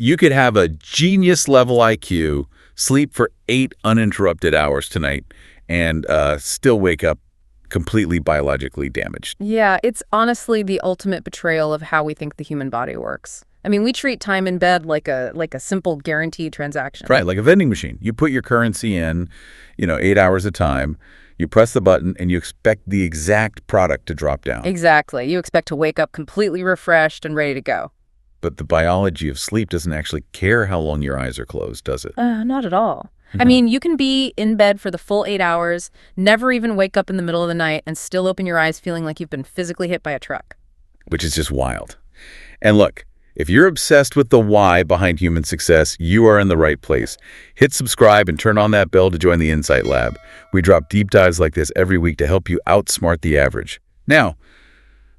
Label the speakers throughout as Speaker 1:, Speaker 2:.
Speaker 1: You could have a genius-level IQ, sleep for 8 uninterrupted hours tonight, and still wake up completely biologically damaged.
Speaker 2: Yeah, it's honestly the ultimate betrayal of how we think the human body works. I mean, we treat time in bed like a simple guaranteed transaction.
Speaker 1: Right, like a vending machine. You put your currency in, 8 hours at a time, you press the button, and you expect the exact product to drop down.
Speaker 2: Exactly. You expect to wake up completely refreshed and ready to go.
Speaker 1: But the biology of sleep doesn't actually care how long your eyes are closed, does it?
Speaker 2: Not at all. I mean, you can be in bed for the full 8 hours, never even wake up in the middle of the night, and still open your eyes feeling like you've been physically hit by a truck.
Speaker 1: Which is just wild. And look, if you're obsessed with the why behind human success, you are in the right place. Hit subscribe and turn on that bell to join the Insight Lab. We drop deep dives like this every week to help you outsmart the average. Now,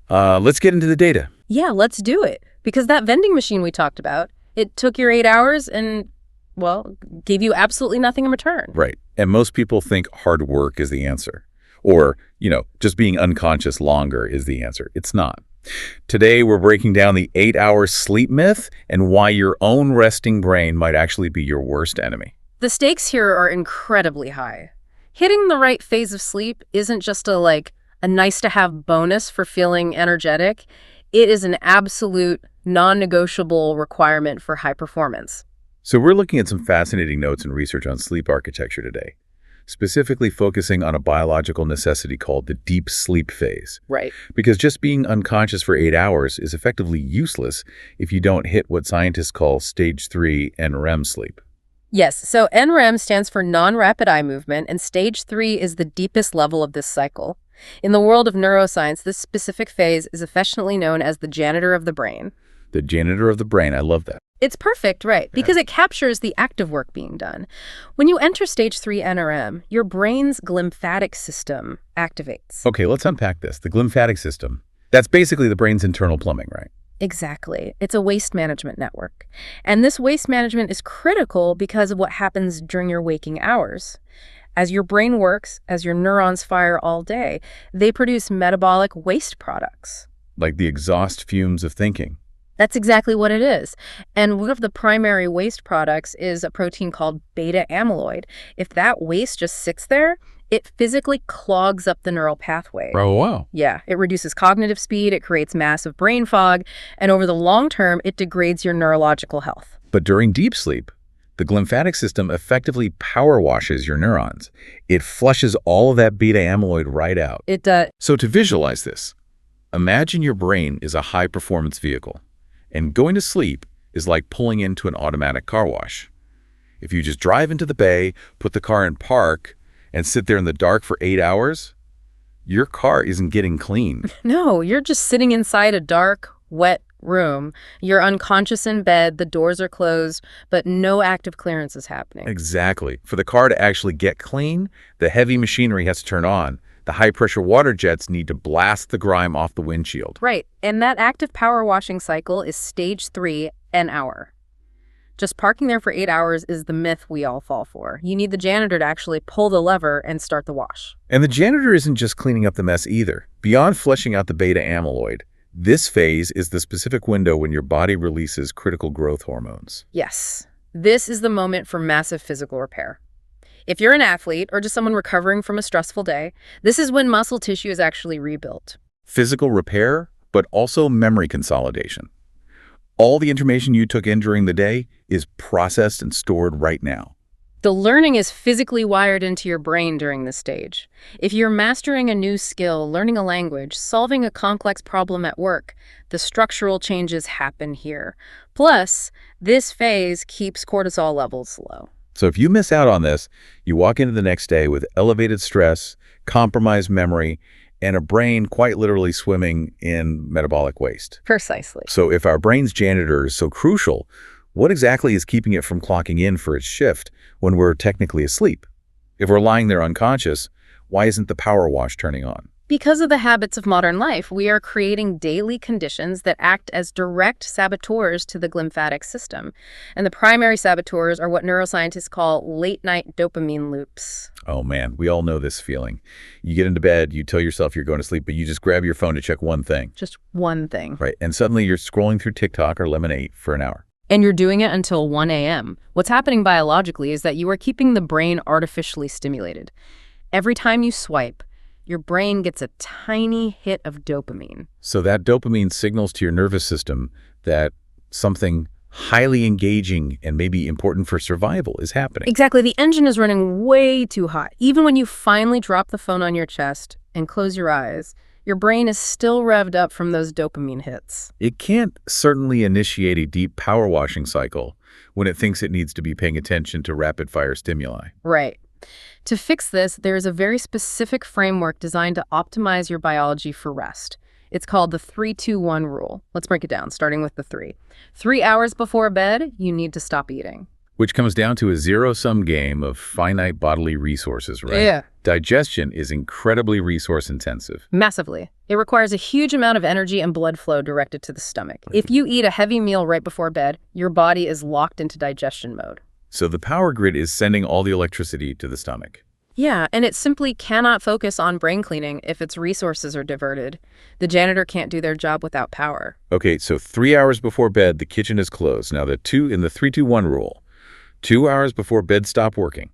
Speaker 1: let's get into the data.
Speaker 2: Yeah, let's do it. Because that vending machine we talked about, it took your 8 hours and, well, gave you absolutely nothing in return.
Speaker 1: Right. And most people think hard work is the answer. Or, just being unconscious longer is the answer. It's not. Today, we're breaking down the 8-hour sleep myth and why your own resting brain might actually be your worst enemy.
Speaker 2: The stakes here are incredibly high. Hitting the right phase of sleep isn't just a nice-to-have bonus for feeling energetic. It is an absolute, non-negotiable requirement for high performance.
Speaker 1: So we're looking at some fascinating notes and research on sleep architecture today, specifically focusing on a biological necessity called the deep sleep phase.
Speaker 2: Right.
Speaker 1: Because just being unconscious for 8 hours is effectively useless if you don't hit what scientists call stage 3 NREM sleep.
Speaker 2: Yes, so NREM stands for non-rapid eye movement, and stage 3 is the deepest level of this cycle. In the world of neuroscience, this specific phase is affectionately known as the janitor of the brain.
Speaker 1: The janitor of the brain, I love that.
Speaker 2: It's perfect, right? Because it captures the active work being done. When you enter stage 3 NRM, your brain's glymphatic system activates.
Speaker 1: Okay, let's unpack this. The glymphatic system, that's basically the brain's internal plumbing, right?
Speaker 2: Exactly. It's a waste management network. And this waste management is critical because of what happens during your waking hours. As your brain works, as your neurons fire all day, they produce metabolic waste products.
Speaker 1: Like the exhaust fumes of thinking.
Speaker 2: That's exactly what it is. And one of the primary waste products is a protein called beta amyloid. If that waste just sits there, it physically clogs up the neural pathway.
Speaker 1: Oh, wow.
Speaker 2: Yeah, it reduces cognitive speed, it creates massive brain fog, and over the long term, it degrades your neurological health.
Speaker 1: But during deep sleep, the glymphatic system effectively power washes your neurons. It flushes all of that beta amyloid right out.
Speaker 2: It does.
Speaker 1: So to visualize this, imagine your brain is a high-performance vehicle, and going to sleep is like pulling into an automatic car wash. If you just drive into the bay, put the car in park, and sit there in the dark for 8 hours, your car isn't getting clean.
Speaker 2: No, you're just sitting inside a dark, wet room. You're unconscious in bed, the doors are closed, but no active clearance is happening.
Speaker 1: Exactly. For the car to actually get clean, the heavy machinery has to turn on. The high-pressure water jets need to blast the grime off the windshield.
Speaker 2: Right, and that active power washing cycle is stage 3 an hour. Just parking there for 8 hours is the myth we all fall for. You need the janitor to actually pull the lever and start the wash.
Speaker 1: And the janitor isn't just cleaning up the mess either. Beyond flushing out the beta amyloid, this phase is the specific window when your body releases critical growth hormones.
Speaker 2: Yes, this is the moment for massive physical repair. If you're an athlete or just someone recovering from a stressful day, this is when muscle tissue is actually rebuilt.
Speaker 1: Physical repair, but also memory consolidation. All the information you took in during the day is processed and stored right now.
Speaker 2: The learning is physically wired into your brain during this stage. If you're mastering a new skill, learning a language, solving a complex problem at work, the structural changes happen here. Plus, this phase keeps cortisol levels low.
Speaker 1: So if you miss out on this, you walk into the next day with elevated stress, compromised memory, and a brain quite literally swimming in metabolic waste.
Speaker 2: Precisely.
Speaker 1: So if our brain's janitor is so crucial, what exactly is keeping it from clocking in for its shift when we're technically asleep? If we're lying there unconscious, why isn't the power wash turning on?
Speaker 2: Because of the habits of modern life, we are creating daily conditions that act as direct saboteurs to the glymphatic system. And the primary saboteurs are what neuroscientists call late-night dopamine loops.
Speaker 1: Oh man, we all know this feeling. You get into bed, you tell yourself you're going to sleep, but you just grab your phone to check one thing.
Speaker 2: Just one thing.
Speaker 1: Right, and suddenly you're scrolling through TikTok or Lemonade for an hour.
Speaker 2: And you're doing it until 1 a.m. What's happening biologically is that you are keeping the brain artificially stimulated. Every time you swipe, your brain gets a tiny hit of dopamine.
Speaker 1: So that dopamine signals to your nervous system that something highly engaging and maybe important for survival is happening.
Speaker 2: Exactly. The engine is running way too hot. Even when you finally drop the phone on your chest and close your eyes, your brain is still revved up from those dopamine hits.
Speaker 1: It can't certainly initiate a deep power washing cycle when it thinks it needs to be paying attention to rapid-fire stimuli.
Speaker 2: Right. To fix this, there is a very specific framework designed to optimize your biology for rest. It's called the 3-2-1 rule. Let's break it down, starting with the 3. 3 hours before bed, you need to stop eating.
Speaker 1: Which comes down to a zero-sum game of finite bodily resources, right?
Speaker 2: Yeah.
Speaker 1: Digestion is incredibly resource-intensive.
Speaker 2: Massively. It requires a huge amount of energy and blood flow directed to the stomach. If you eat a heavy meal right before bed, your body is locked into digestion mode.
Speaker 1: So the power grid is sending all the electricity to the stomach.
Speaker 2: Yeah, and it simply cannot focus on brain cleaning if its resources are diverted. The janitor can't do their job without power.
Speaker 1: Okay, so 3 hours before bed, the kitchen is closed. Now, the 3-2-1 rule. 2 hours before bed, stop working.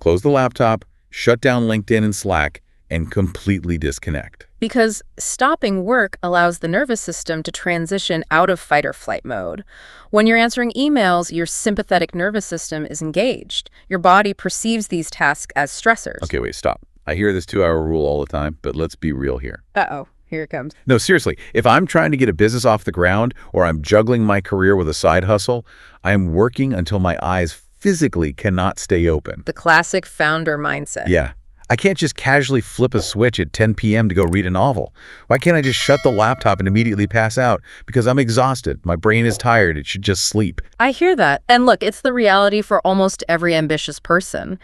Speaker 1: Close the laptop, shut down LinkedIn and Slack, and completely disconnect.
Speaker 2: Because stopping work allows the nervous system to transition out of fight or flight mode. When you're answering emails, your sympathetic nervous system is engaged. Your body perceives these tasks as stressors.
Speaker 1: Okay, wait, stop. I hear this 2-hour rule all the time, but let's be real here.
Speaker 2: Uh-oh, here it comes.
Speaker 1: No, seriously, if I'm trying to get a business off the ground or I'm juggling my career with a side hustle, I am working until my eyes physically cannot stay open.
Speaker 2: The classic founder mindset.
Speaker 1: Yeah. I can't just casually flip a switch at 10 p.m. to go read a novel. Why can't I just shut the laptop and immediately pass out? Because I'm exhausted. My brain is tired. It should just sleep.
Speaker 2: I hear that. And look, it's the reality for almost every ambitious person.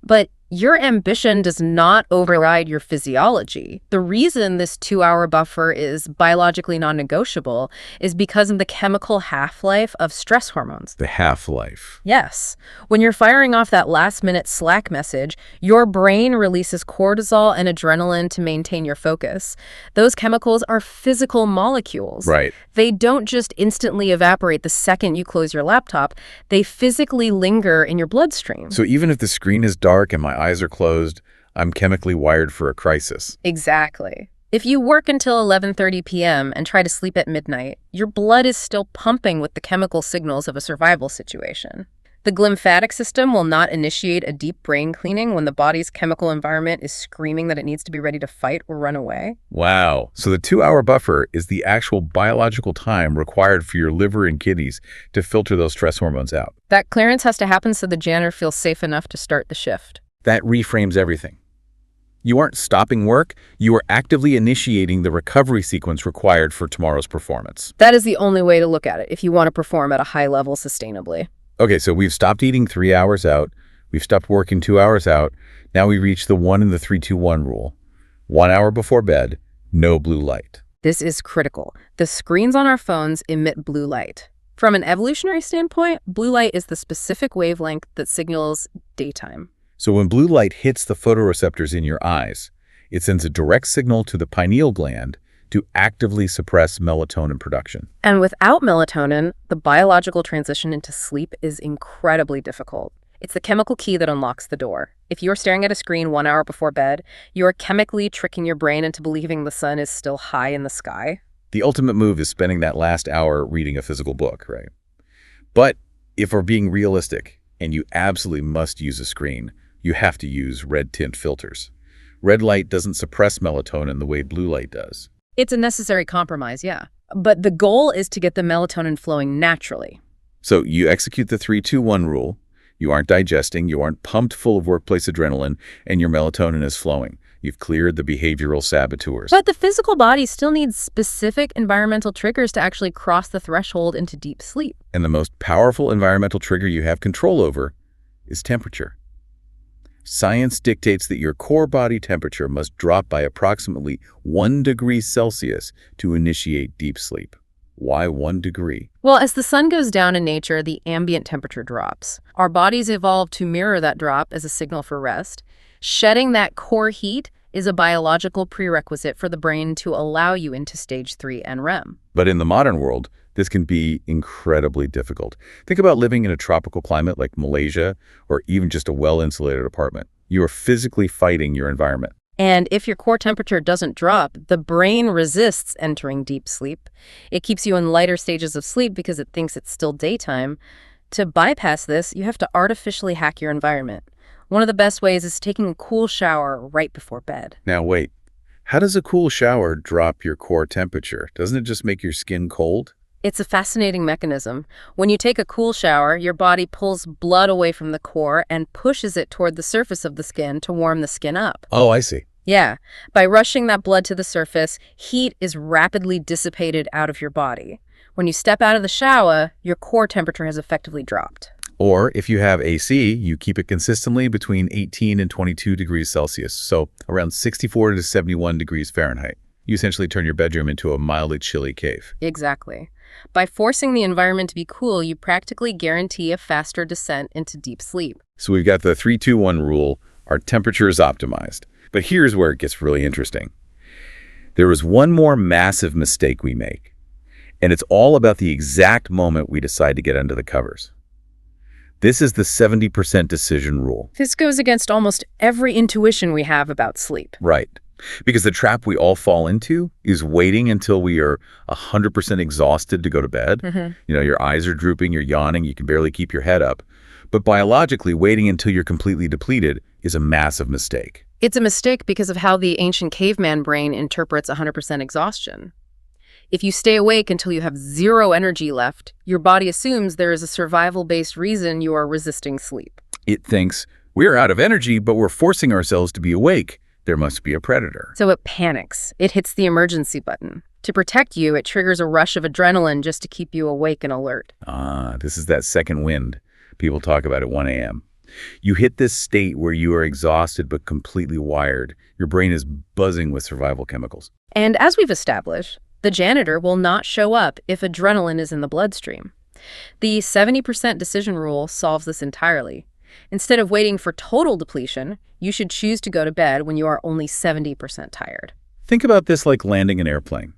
Speaker 2: But your ambition does not override your physiology. The reason this 2-hour buffer is biologically non-negotiable is because of the chemical half-life of stress hormones.
Speaker 1: The half-life.
Speaker 2: Yes. When you're firing off that last-minute Slack message, your brain releases cortisol and adrenaline to maintain your focus. Those chemicals are physical molecules.
Speaker 1: Right.
Speaker 2: They don't just instantly evaporate the second you close your laptop. They physically linger in your bloodstream.
Speaker 1: So even if the screen is dark and my eyes are closed, I'm chemically wired for a crisis.
Speaker 2: Exactly. If you work until 11:30 p.m. and try to sleep at midnight, your blood is still pumping with the chemical signals of a survival situation. The glymphatic system will not initiate a deep brain cleaning when the body's chemical environment is screaming that it needs to be ready to fight or run away.
Speaker 1: Wow. So the 2-hour buffer is the actual biological time required for your liver and kidneys to filter those stress hormones out.
Speaker 2: That clearance has to happen so the janitor feels safe enough to start the shift.
Speaker 1: That reframes everything. You aren't stopping work, you are actively initiating the recovery sequence required for tomorrow's performance.
Speaker 2: That is the only way to look at it if you want to perform at a high level sustainably.
Speaker 1: Okay, so we've stopped eating 3 hours out, we've stopped working 2 hours out, now we reach the 1 in the 3-2-1 rule. 1 hour before bed, no blue light.
Speaker 2: This is critical. The screens on our phones emit blue light. From an evolutionary standpoint, blue light is the specific wavelength that signals daytime.
Speaker 1: So when blue light hits the photoreceptors in your eyes, it sends a direct signal to the pineal gland to actively suppress melatonin production.
Speaker 2: And without melatonin, the biological transition into sleep is incredibly difficult. It's the chemical key that unlocks the door. If you're staring at a screen 1 hour before bed, you're chemically tricking your brain into believing the sun is still high in the sky.
Speaker 1: The ultimate move is spending that last hour reading a physical book, right? But if we're being realistic, and you absolutely must use a screen, you have to use red tint filters. Red light doesn't suppress melatonin the way blue light does.
Speaker 2: It's a necessary compromise, yeah. But the goal is to get the melatonin flowing naturally.
Speaker 1: So you execute the 3-2-1 rule. You aren't digesting, you aren't pumped full of workplace adrenaline, and your melatonin is flowing. You've cleared the behavioral saboteurs.
Speaker 2: But the physical body still needs specific environmental triggers to actually cross the threshold into deep sleep.
Speaker 1: And the most powerful environmental trigger you have control over is temperature. Science dictates that your core body temperature must drop by approximately 1 degree Celsius to initiate deep sleep. Why 1 degree?
Speaker 2: Well, as the sun goes down in nature, the ambient temperature drops. Our bodies evolved to mirror that drop as a signal for rest. Shedding that core heat is a biological prerequisite for the brain to allow you into stage 3 and REM.
Speaker 1: But in the modern world, This can be incredibly difficult. Think about living in a tropical climate like Malaysia or even just a well-insulated apartment. You are physically fighting your environment.
Speaker 2: And if your core temperature doesn't drop, the brain resists entering deep sleep. It keeps you in lighter stages of sleep because it thinks it's still daytime. To bypass this, you have to artificially hack your environment. One of the best ways is taking a cool shower right before bed.
Speaker 1: Now wait, how does a cool shower drop your core temperature? Doesn't it just make your skin cold?
Speaker 2: It's a fascinating mechanism. When you take a cool shower, your body pulls blood away from the core and pushes it toward the surface of the skin to warm the skin up.
Speaker 1: Oh, I see.
Speaker 2: Yeah, by rushing that blood to the surface, heat is rapidly dissipated out of your body. When you step out of the shower, your core temperature has effectively dropped.
Speaker 1: Or if you have AC, you keep it consistently between 18 and 22 degrees Celsius, so around 64 to 71 degrees Fahrenheit. You essentially turn your bedroom into a mildly chilly cave.
Speaker 2: Exactly. By forcing the environment to be cool, you practically guarantee a faster descent into deep sleep.
Speaker 1: So we've got the 3-2-1 rule. Our temperature is optimized. But here's where it gets really interesting. There is one more massive mistake we make, and it's all about the exact moment we decide to get under the covers. This is the 70% decision rule.
Speaker 2: This goes against almost every intuition we have about sleep.
Speaker 1: Right. Because the trap we all fall into is waiting until we are 100% exhausted to go to bed. Your eyes are drooping, you're yawning, you can barely keep your head up. But biologically, waiting until you're completely depleted is a massive mistake.
Speaker 2: It's a mistake because of how the ancient caveman brain interprets 100% exhaustion. If you stay awake until you have zero energy left, your body assumes there is a survival-based reason you are resisting sleep.
Speaker 1: It thinks, we're out of energy, but we're forcing ourselves to be awake. There must be a predator.
Speaker 2: So it panics. It hits the emergency button. To protect you, it triggers a rush of adrenaline just to keep you awake and alert.
Speaker 1: This is that second wind people talk about at 1 a.m. You hit this state where you are exhausted but completely wired. Your brain is buzzing with survival chemicals.
Speaker 2: And as we've established, the janitor will not show up if adrenaline is in the bloodstream. The 70% decision rule solves this entirely. Instead of waiting for total depletion, you should choose to go to bed when you are only 70% tired.
Speaker 1: Think about this like landing an airplane.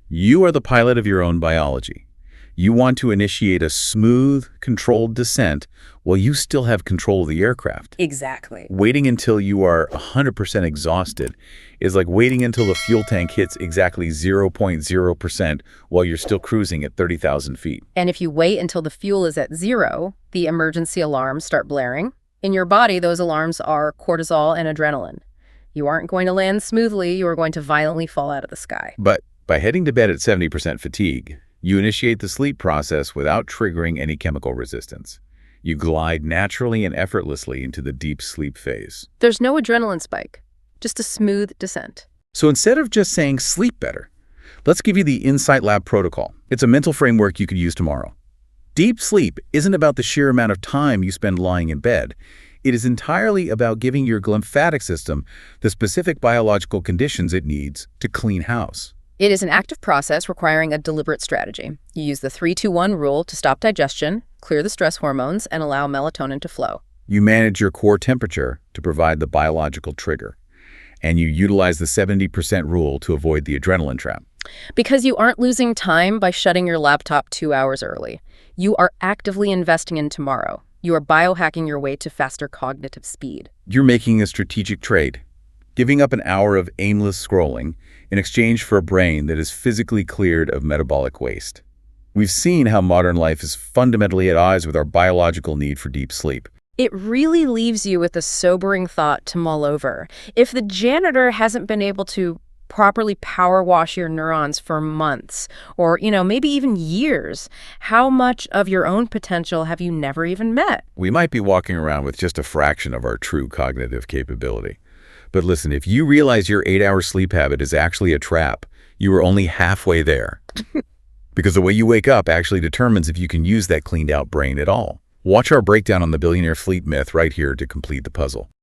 Speaker 1: You are the pilot of your own biology. You want to initiate a smooth, controlled descent while you still have control of the aircraft.
Speaker 2: Exactly.
Speaker 1: Waiting until you are 100% exhausted is like waiting until the fuel tank hits exactly 0.0% while you're still cruising at 30,000 feet.
Speaker 2: And if you wait until the fuel is at zero, the emergency alarms start blaring. In your body, those alarms are cortisol and adrenaline. You aren't going to land smoothly. You are going to violently fall out of the sky.
Speaker 1: But by heading to bed at 70% fatigue, you initiate the sleep process without triggering any chemical resistance. You glide naturally and effortlessly into the deep sleep phase.
Speaker 2: There's no adrenaline spike, just a smooth descent.
Speaker 1: So instead of just saying sleep better, let's give you the Insight Lab protocol. It's a mental framework you could use tomorrow. Deep sleep isn't about the sheer amount of time you spend lying in bed. It is entirely about giving your glymphatic system the specific biological conditions it needs to clean house.
Speaker 2: It is an active process requiring a deliberate strategy. You use the 3-2-1 rule to stop digestion, clear the stress hormones, and allow melatonin to flow.
Speaker 1: You manage your core temperature to provide the biological trigger. And you utilize the 70% rule to avoid the adrenaline trap.
Speaker 2: Because you aren't losing time by shutting your laptop 2 hours early. You are actively investing in tomorrow. You are biohacking your way to faster cognitive speed.
Speaker 1: You're making a strategic trade, giving up an hour of aimless scrolling in exchange for a brain that is physically cleared of metabolic waste. We've seen how modern life is fundamentally at odds with our biological need for deep sleep.
Speaker 2: It really leaves you with a sobering thought to mull over. If the janitor hasn't been able to properly power wash your neurons for months or, maybe even years, how much of your own potential have you never even met?
Speaker 1: We might be walking around with just a fraction of our true cognitive capability. But listen, if you realize your 8-hour sleep habit is actually a trap, you are only halfway there. Because the way you wake up actually determines if you can use that cleaned out brain at all. Watch our breakdown on the billionaire sleep myth right here to complete the puzzle.